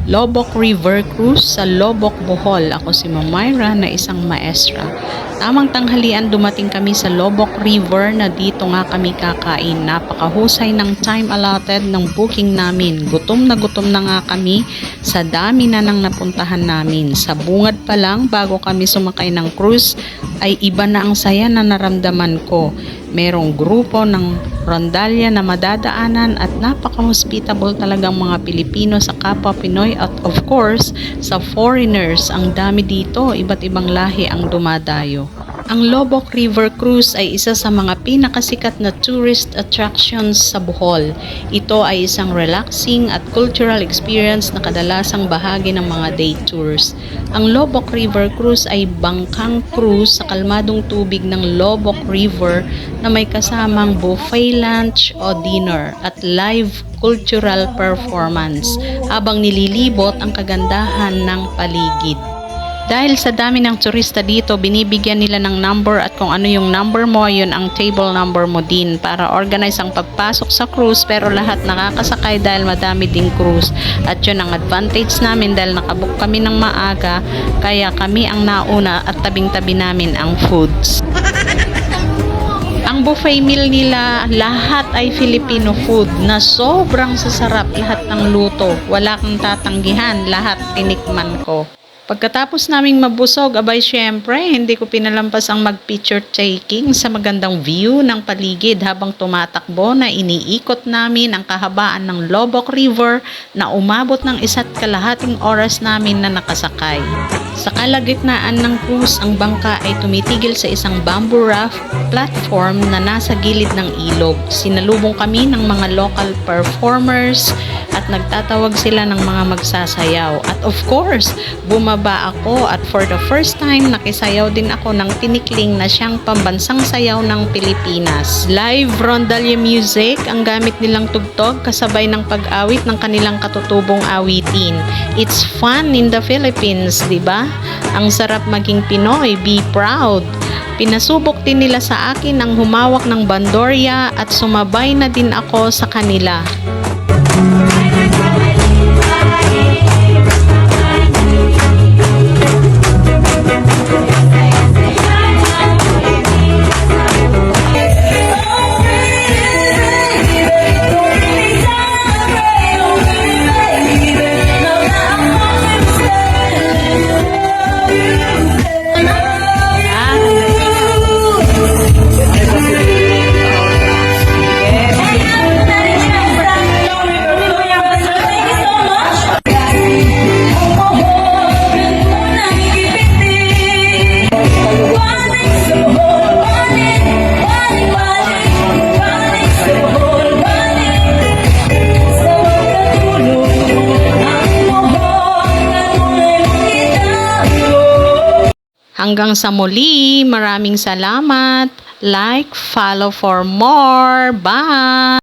Lobok River Cruise sa Lobok, Bohol. Ako si Ma'am Myra na isang maestra. Tamang tanghalian dumating kami sa Lobok River na dito nga kami kakain. Napakahusay ng time allotted ng booking namin. Gutom na nga kami sa dami na nang napuntahan namin. Sa bungad pa lang bago kami sumakay ng cruise ay iba na ang saya na naramdaman ko. Merong grupo ng rondalya na madadaanan at napaka-hospitable talagang mga Pilipino sa kapwa Pinoy at of course sa foreigners. Ang dami dito, iba't ibang lahi ang dumadayo. Ang Lobok River Cruise ay isa sa mga pinakasikat na tourist attractions sa Bohol. Ito ay isang relaxing at cultural experience na kadalasang bahagi ng mga day tours. Ang Lobok River Cruise ay bangkang cruise sa kalmadong tubig ng Lobok River na may kasamang buffet lunch o dinner at live cultural performance habang nililibot ang kagandahan ng paligid. Dahil sa dami ng turista dito, binibigyan nila ng number at kung ano yung number mo, yun ang table number mo din para organize ang pagpasok sa cruise, pero lahat nakakasakay dahil madami ding cruise. At yun ang advantage namin dahil nakabook kami ng maaga, kaya kami ang nauna at tabing-tabi namin ang foods. Ang buffet meal nila, lahat ay Filipino food na sobrang sasarap, lahat ng luto. Wala kang tatanggihan, lahat tinikman ko. Pagkatapos naming mabusog, abay syempre, hindi ko pinalampas ang mag-picture taking sa magandang view ng paligid habang tumatakbo na iniikot namin ang kahabaan ng Lobok River na umabot ng 1.5 oras namin na nakasakay. Sa kalagitnaan ng cruise, ang bangka ay tumitigil sa isang bamboo raft platform na nasa gilid ng ilog. Sinalubong kami ng mga local performers at nagtatawag sila ng mga magsasayaw. At of course, bumaba ako at for the first time nakisayaw din ako ng tinikling na siyang pambansang sayaw ng Pilipinas. Live rondalye music ang gamit nilang tugtog kasabay ng pag-awit ng kanilang katutubong awitin. It's fun in the Philippines, di ba? Ang sarap maging Pinoy, be proud. Pinasubok din nila sa akin ang humawak ng bandorya at sumabay na din ako sa kanila. Hanggang sa muli, maraming salamat. Like, follow for more. Bye!